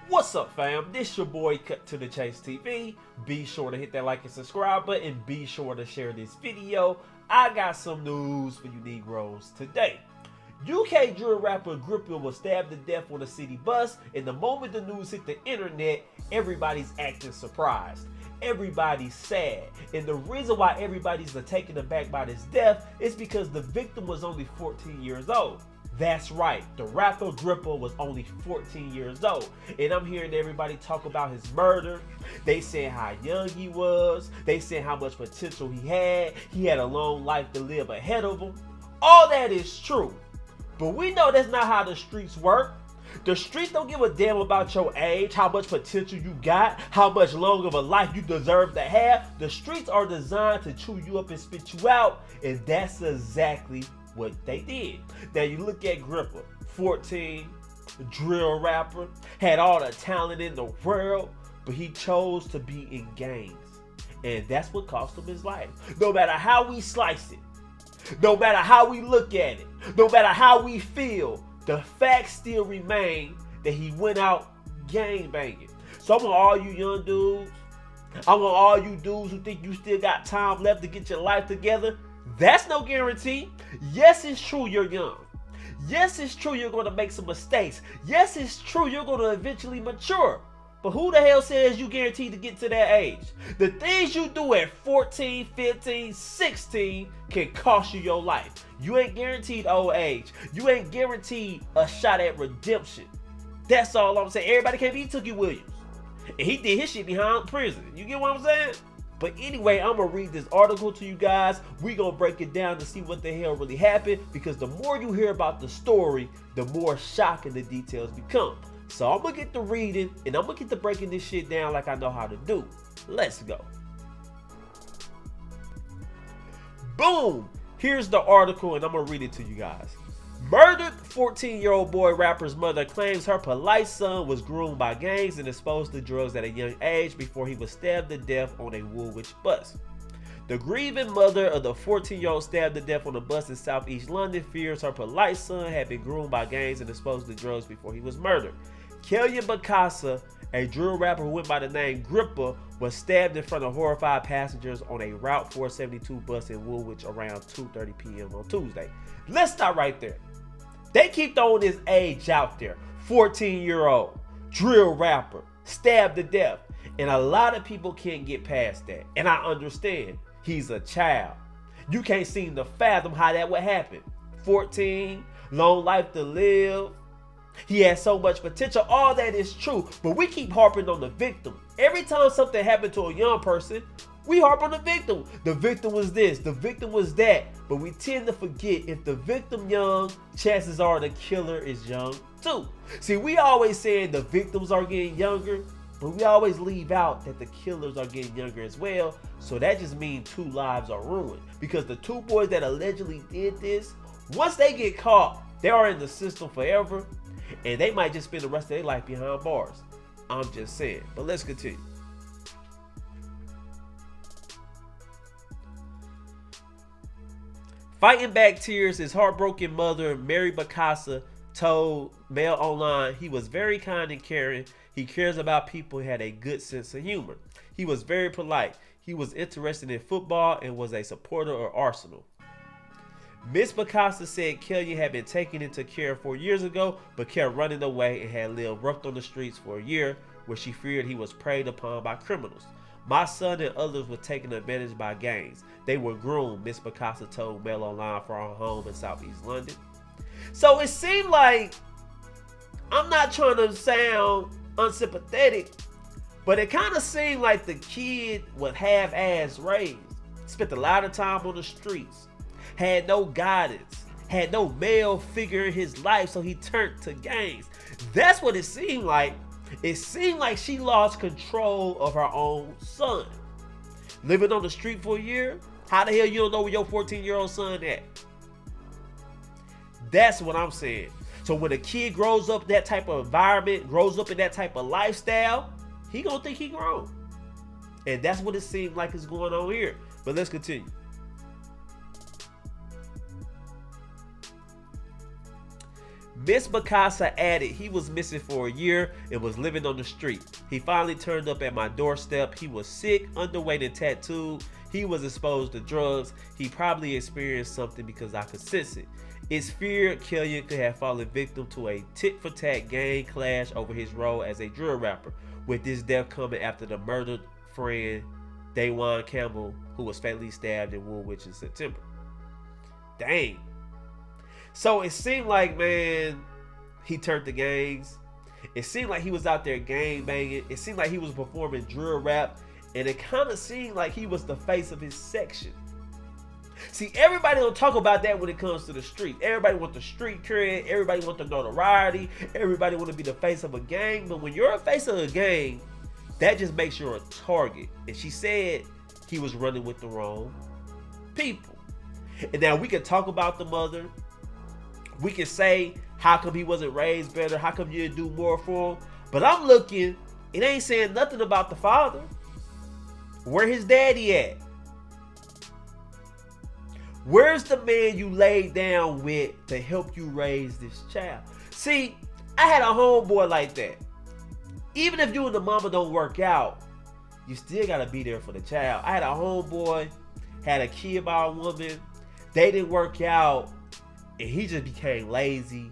What's up, fam? This your boy Cut to the Chase TV. Be sure to hit that like and subscribe button and be sure to share this video. I got some news for you Negroes today. UK drill rapper Grippa was stabbed to death on a city bus, and the moment the news hit the internet, everybody's acting surprised. Everybody's sad, and the reason why everybody's taken aback by this death is because the victim was only 14 years old. That's right, the rapper Grippa was only 14 years old, and I'm hearing everybody talk about his murder. They saying how young he was, they saying how much potential he had a long life to live ahead of him. All that is true, but we know that's not how the streets work. The streets don't give a damn about your age, how much potential you got, how much long of a life you deserve to have. The streets are designed to chew you up and spit you out, and that's exactly what they did. Now you look at Grippa, 14, drill rapper, had all the talent in the world, but he chose to be in gangs. And that's what cost him his life. No matter how we slice it, no matter how we look at it, no matter how we feel, the facts still remain that he went out gang banging. So I want all you young dudes, I want all you dudes who think you still got time left to get your life together. That's no guarantee. Yes, it's true you're young. Yes, it's true you're going to make some mistakes. Yes, it's true you're going to eventually mature. But who the hell says you guaranteed to get to that age? The things you do at 14, 15, 16 can cost you your life. You ain't guaranteed old age. You ain't guaranteed a shot at redemption. That's all I'm saying. Everybody can't be Tookie Williams. And he did his shit behind prison. You get what I'm saying? But anyway, I'm going to read this article to you guys. We're going to break it down to see what the hell really happened, because the more you hear about the story, the more shocking the details become. So I'm going to get to reading, and I'm going to get to breaking this shit down like I know how to do. Let's go. Boom! Here's the article, and I'm going to read it to you guys. Murdered 14-year-old boy rapper's mother claims her polite son was groomed by gangs and exposed to drugs at a young age before he was stabbed to death on a Woolwich bus. The grieving mother of the 14-year-old stabbed to death on a bus in southeast London fears her polite son had been groomed by gangs and exposed to drugs before he was murdered. Kelly Bacasa, a drill rapper who went by the name Grippa, was stabbed in front of horrified passengers on a Route 472 bus in Woolwich around 2:30 p.m. on Tuesday. Let's stop right there. They keep throwing this age out there. 14-year-old, drill rapper, stabbed to death. And a lot of people can't get past that. And I understand. He's a child. You can't seem to fathom how that would happen. 14, long life to live. He has so much potential. All that is true. But we keep harping on the victim. Every time something happened to a young person, we harp on the victim. The victim was this, the victim was that. But we tend to forget, if the victim young, chances are the killer is young too. See, we always saying the victims are getting younger, but we always leave out that the killers are getting younger as well. So that just means 2 lives are ruined. Because the 2 boys that allegedly did this, once they get caught, they are in the system forever. And they might just spend the rest of their life behind bars. I'm just saying. But let's continue. Fighting back tears, his heartbroken mother, Mary Bacasa, told Mail Online he was very kind and caring. He cares about people and had a good sense of humor. He was very polite. He was interested in football and was a supporter of Arsenal. Miss Bacasa said Kelly had been taken into care 4 years ago, but kept running away and had lived roughed on the streets for a year, where she feared he was preyed upon by criminals. My son and others were taken advantage by gangs. They were groomed, Miss Bacasa told Mail Online for her home in southeast London. So it seemed like, I'm not trying to sound unsympathetic, but it kind of seemed like the kid was half-ass raised. Spent a lot of time on the streets. Had no guidance. Had no male figure in his life, so he turned to gangs. That's what it seemed like. It seemed like she lost control of her own son. Living on the street for a year? How the hell you don't know where your 14-year-old son at? That's what I'm saying. So when a kid grows up in that type of environment, grows up in that type of lifestyle, he gonna think he grown. And that's what it seems like is going on here. But let's continue. Miss Bacasa added he was missing for a year and was living on the street. He finally turned up at my doorstep. He was sick, underweight, and tattooed. He was exposed to drugs. He probably experienced something because I could sense it. It's feared Killian could have fallen victim to a tit-for-tat gang clash over his role as a drill rapper, with this death coming after the murdered friend Dawan Campbell, who was fatally stabbed in Woolwich in September. Dang. So it seemed like, man, he turned to gangs. It seemed like he was out there gang banging. It seemed like he was performing drill rap. And it kind of seemed like he was the face of his section. See, everybody don't talk about that when it comes to the street. Everybody wants the street cred. Everybody wants the notoriety. Everybody want to be the face of a gang. But when you're a face of a gang, that just makes you a target. And she said he was running with the wrong people. And now we can talk about the mother. We can say, how come he wasn't raised better? How come you didn't do more for him? But I'm looking, it ain't saying nothing about the father. Where his daddy at? Where's the man you laid down with to help you raise this child? See, I had a homeboy like that. Even if you and the mama don't work out, you still gotta be there for the child. I had a homeboy, had a kid by a woman. They didn't work out, and he just became lazy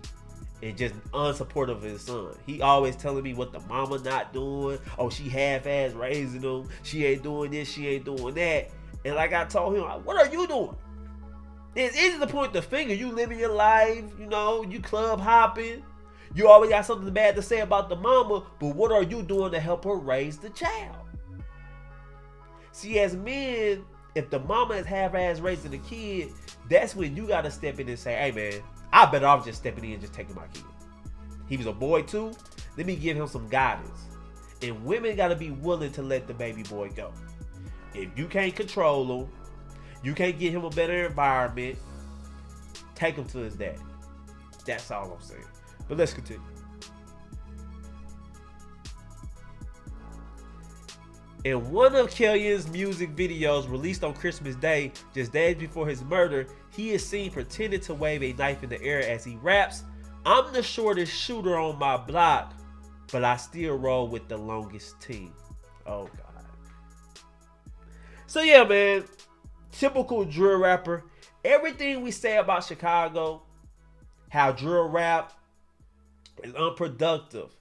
and just unsupportive of his son. He always telling me what the mama not doing. Oh, she half-ass raising him. She ain't doing this, she ain't doing that. And like I told him, what are you doing? It's easy to point the finger. You living your life, you know, you club hopping. You always got something bad to say about the mama, but what are you doing to help her raise the child? See, as men, if the mama is half-ass raising the kid, that's when you gotta step in and say, hey man, I better off just stepping in and just taking my kid. He was a boy too. Let me give him some guidance. And women gotta be willing to let the baby boy go. If you can't control him, you can't get him a better environment, take him to his daddy. That's all I'm saying. But let's continue. In one of Killian's music videos released on Christmas Day, just days before his murder, he is seen pretending to wave a knife in the air as he raps, "I'm the shortest shooter on my block, but I still roll with the longest team." Oh God. So yeah, man, typical drill rapper. Everything we say about Chicago, how drill rap is unproductive,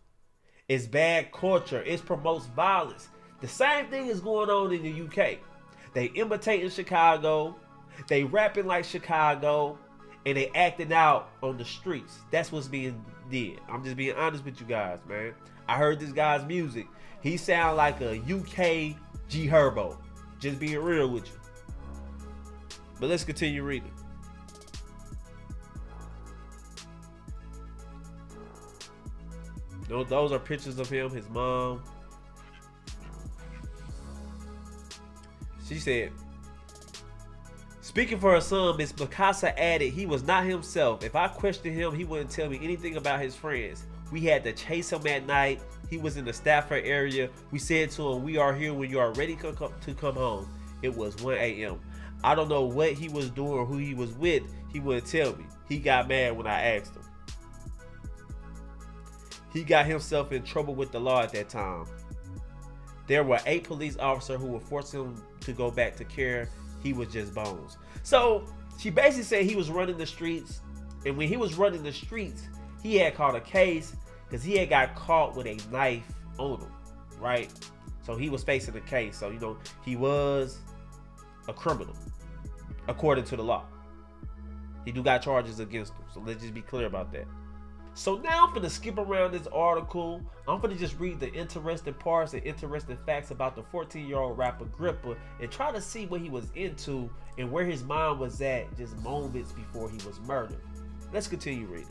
it's bad culture, it promotes violence. The same thing is going on in the UK. They imitating Chicago, they rapping like Chicago, and they acting out on the streets. That's what's being did. I'm just being honest with you guys, man. I heard this guy's music. He sound like a UK G Herbo. Just being real with you. But let's continue reading. Those are pictures of him, his mom. She said, speaking for her son, Miss Bacasa added he was not himself. If I questioned him, he wouldn't tell me anything about his friends. We had to chase him at night. He was in the Stafford area. We said to him, we are here when you are ready to come home. It was 1 a.m. I don't know what he was doing or who he was with. He wouldn't tell me. He got mad when I asked him. He got himself in trouble with the law at that time. There were 8 police officers who were forcing him to go back to care. He was just bones. So she basically said he was running the streets. And when he was running the streets, he had caught a case because he had got caught with a knife on him, right? So he was facing a case. So, you know, he was a criminal according to the law. He do got charges against him. So let's just be clear about that. So now I'm going to skip around this article. I'm going to just read the interesting parts and interesting facts about the 14-year-old rapper Grippa and try to see what he was into and where his mind was at just moments before he was murdered. Let's continue reading.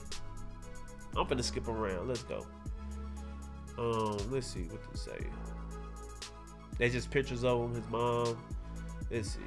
I'm going to skip around. Let's go. Let's see what to say. There's just pictures of him, his mom. Let's see.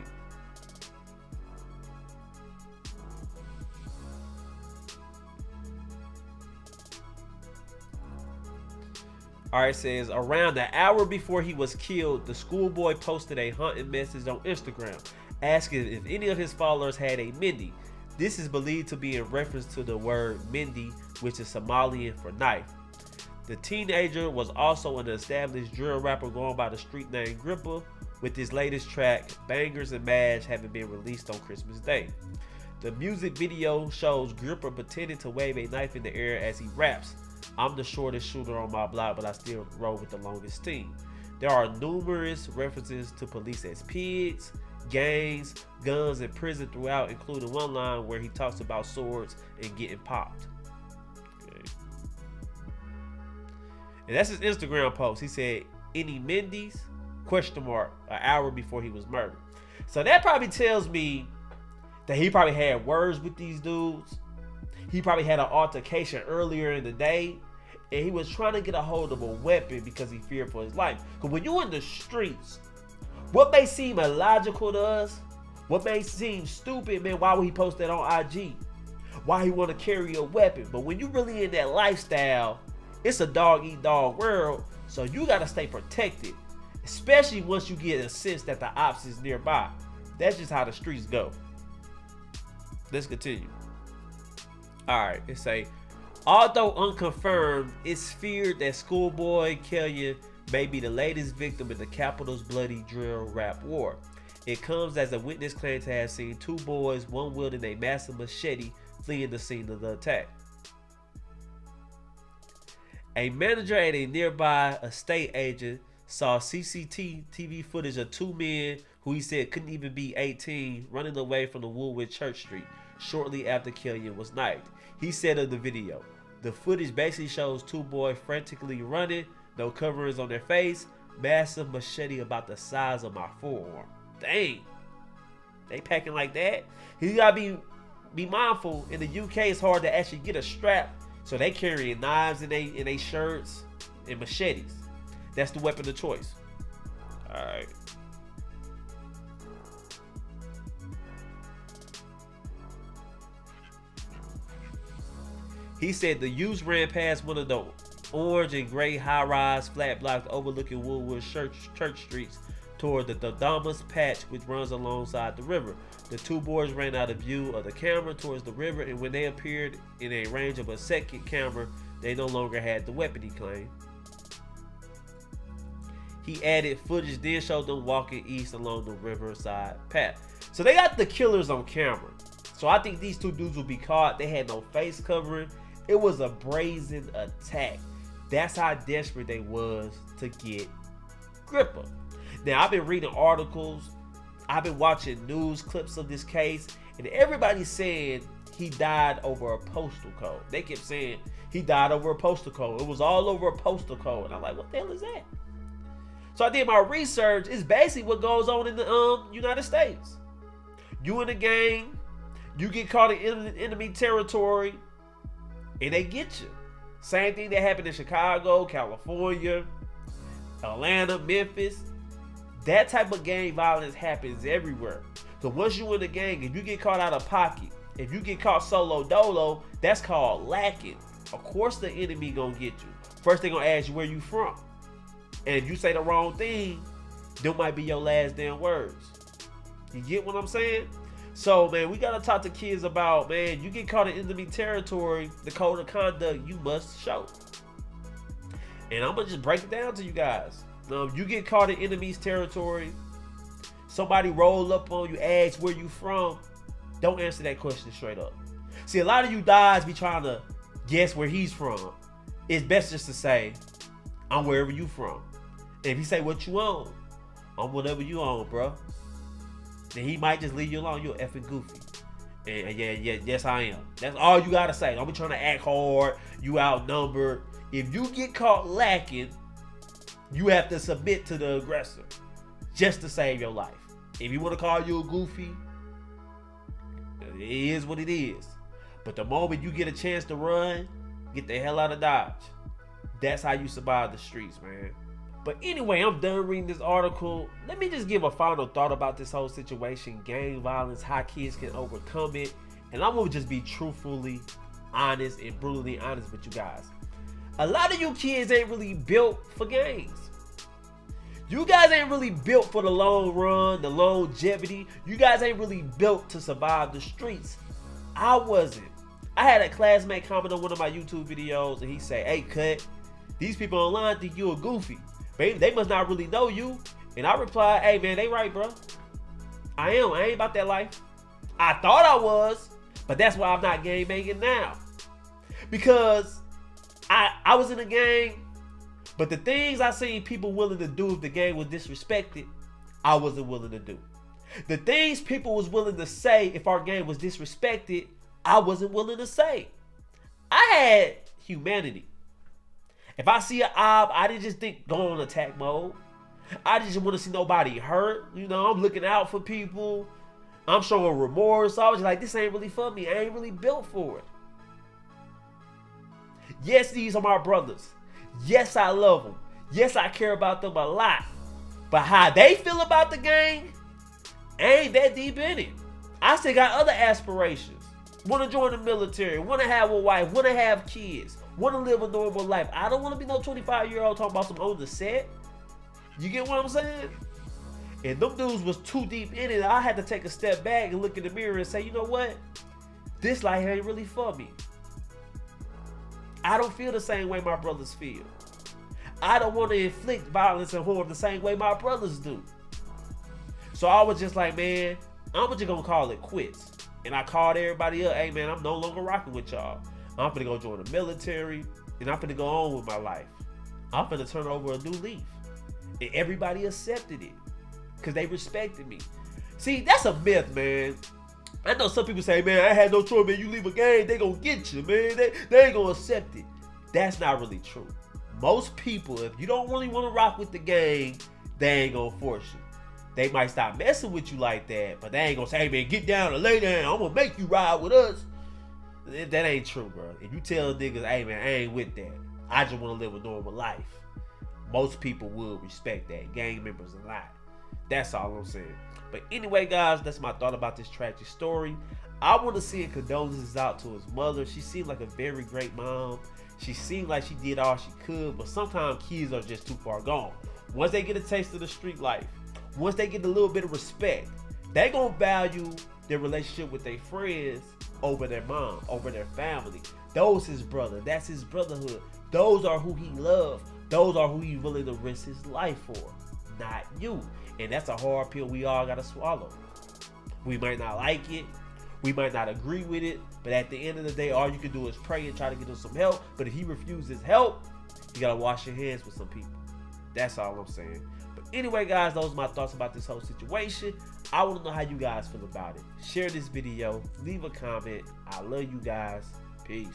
Alright, says around an hour before he was killed, the schoolboy posted a haunted message on Instagram asking if any of his followers had a Mindy. This is believed to be in reference to the word Mindy, which is Somalian for knife. The teenager was also an established drill rapper going by the street name Grippa, with his latest track, Bangers and Mash, having been released on Christmas Day. The music video shows Grippa pretending to wave a knife in the air as he raps, "I'm the shortest shooter on my block, but I still roll with the longest team." There are numerous references to police as pigs, gangs, guns, and prison throughout, including one line where he talks about swords and getting popped. Okay. And that's his Instagram post. He said, "Any Mendy's?" ? An hour before he was murdered. So that probably tells me that he probably had words with these dudes. He probably had an altercation earlier in the day, and he was trying to get a hold of a weapon because he feared for his life. Because when you're in the streets, what may seem illogical to us, what may seem stupid, man, why would he post that on IG? Why he want to carry a weapon? But when you really in that lifestyle, it's a dog-eat-dog world, so you got to stay protected, especially once you get a sense that the ops is nearby. That's just how the streets go. Let's continue. Alright, it say, although unconfirmed, it's feared that schoolboy Kelly may be the latest victim in the capital's bloody drill rap war. It comes as a witness claims to have seen two boys, one wielding a massive machete, fleeing the scene of the attack. A manager at a nearby estate agent saw CCTV footage of two men who he said couldn't even be 18 running away from the Woolwich Church Street shortly after Killian was knifed. He said of the video, the footage basically shows two boys frantically running, no coverings on their face, massive machete about the size of my forearm. Dang, they packing like that? He gotta be mindful. In the UK, it's hard to actually get a strap, so they carrying knives in they shirts and machetes. That's the weapon of choice. All right. He said the youths ran past one of the orange and gray high-rise flat blocks overlooking Woolwood Church Streets toward the Damas patch, which runs alongside the river. The two boys ran out of view of the camera towards the river, and when they appeared in a range of a second camera, they no longer had the weapon, he claimed. He added footage then showed them walking east along the riverside path. So they got the killers on camera. So I think these two dudes will be caught. They had no face covering. It was a brazen attack. That's how desperate they was to get Grippa. Now, I've been reading articles. I've been watching news clips of this case. And everybody's saying he died over a postal code. They kept saying he died over a postal code. It was all over a postal code. And I'm like, what the hell is that? So I did my research. It's basically what goes on in the United States. You in a gang, you get caught in enemy territory, and they get you. Same thing that happened in Chicago, California, Atlanta, Memphis. That type of gang violence happens everywhere. So once you in the gang, if you get caught out of pocket, if you get caught solo dolo, that's called lacking. Of course the enemy gonna get you. First they gonna ask you where you from. And if you say the wrong thing, them might be your last damn words. You get what I'm saying? So, man, we got to talk to kids about, man, you get caught in enemy territory, the code of conduct you must show. And I'm going to just break it down to you guys. You get caught in enemy's territory, somebody roll up on you, ask where you from, don't answer that question straight up. See, a lot of you guys be trying to guess where he's from. It's best just to say, I'm wherever you from. And if you say what you own, I'm whatever you own, bro. Then he might just leave you alone. You're effing goofy. And yes I am. That's all you gotta say. Don't be trying to act hard. You outnumbered. If you get caught lacking, you have to submit to the aggressor just to save your life. If you want to call you a goofy, it is what it is. But the moment you get a chance to run, get the hell out of Dodge. That's how you survive the streets, man. But anyway, I'm done reading this article. Let me just give a final thought about this whole situation, gang violence, how kids can overcome it. And I'm going to just be truthfully honest and brutally honest with you guys. A lot of you kids ain't really built for gangs. You guys ain't really built for the long run, the longevity. You guys ain't really built to survive the streets. I wasn't. I had a classmate comment on one of my YouTube videos, and he said, "Hey, cut, these people online think you a goofy. Baby, they must not really know you." And I replied, "Hey, man, they right, bro. I ain't about that life. I thought I was, but that's why I'm not gang banging now. Because I was in a gang, but the things I seen people willing to do if the gang was disrespected, I wasn't willing to do. The things people was willing to say if our gang was disrespected, I wasn't willing to say. I had humanity. If I see an ob, I didn't just think go on attack mode. I just want to see nobody hurt. You know, I'm looking out for people. I'm showing remorse. I was just like, this ain't really for me. I ain't really built for it. Yes, these are my brothers. Yes, I love them. Yes, I care about them a lot. But how they feel about the gang, ain't that deep in it. I still got other aspirations. Want to join the military. Want to have a wife. Want to have kids. Want to live a normal life. I don't want to be no 25-year-old talking about some on the set. You get what I'm saying? And them dudes was too deep in it. I had to take a step back and look in the mirror and say, you know what? This life ain't really for me. I don't feel the same way my brothers feel. I don't want to inflict violence and harm the same way my brothers do. So I was just like, man, I'm just going to call it quits. And I called everybody up, hey man, I'm no longer rocking with y'all. I'm finna go join the military, and I'm finna go on with my life. I'm finna turn over a new leaf. And everybody accepted it, because they respected me. See, that's a myth, man. I know some people say, man, I had no choice, man. You leave a gang, they gonna get you, man. They ain't gonna accept it. That's not really true. Most people, if you don't really want to rock with the gang, they ain't gonna force you. They might stop messing with you like that, but they ain't gonna say, hey man, get down or lay down. I'm gonna make you ride with us. That ain't true, bro. If you tell niggas, hey man, I ain't with that. I just want to live a normal life. Most people will respect that. Gang members a lot. That's all I'm saying. But anyway, guys, that's my thought about this tragic story. I want to send condolences out to his mother. She seemed like a very great mom. She seemed like she did all she could, but sometimes kids are just too far gone. Once they get a taste of the street life, once they get a little bit of respect, they gonna value their relationship with their friends over their mom, over their family. Those his brother. That's his brotherhood. Those are who he loves. Those are who he's willing to risk his life for, not you. And that's a hard pill we all gotta swallow. We might not like it. We might not agree with it. But at the end of the day, all you can do is pray and try to get him some help. But if he refuses help, you gotta wash your hands with some people. That's all I'm saying. But anyway, guys, those are my thoughts about this whole situation. I want to know how you guys feel about it. Share this video. Leave a comment. I love you guys. Peace.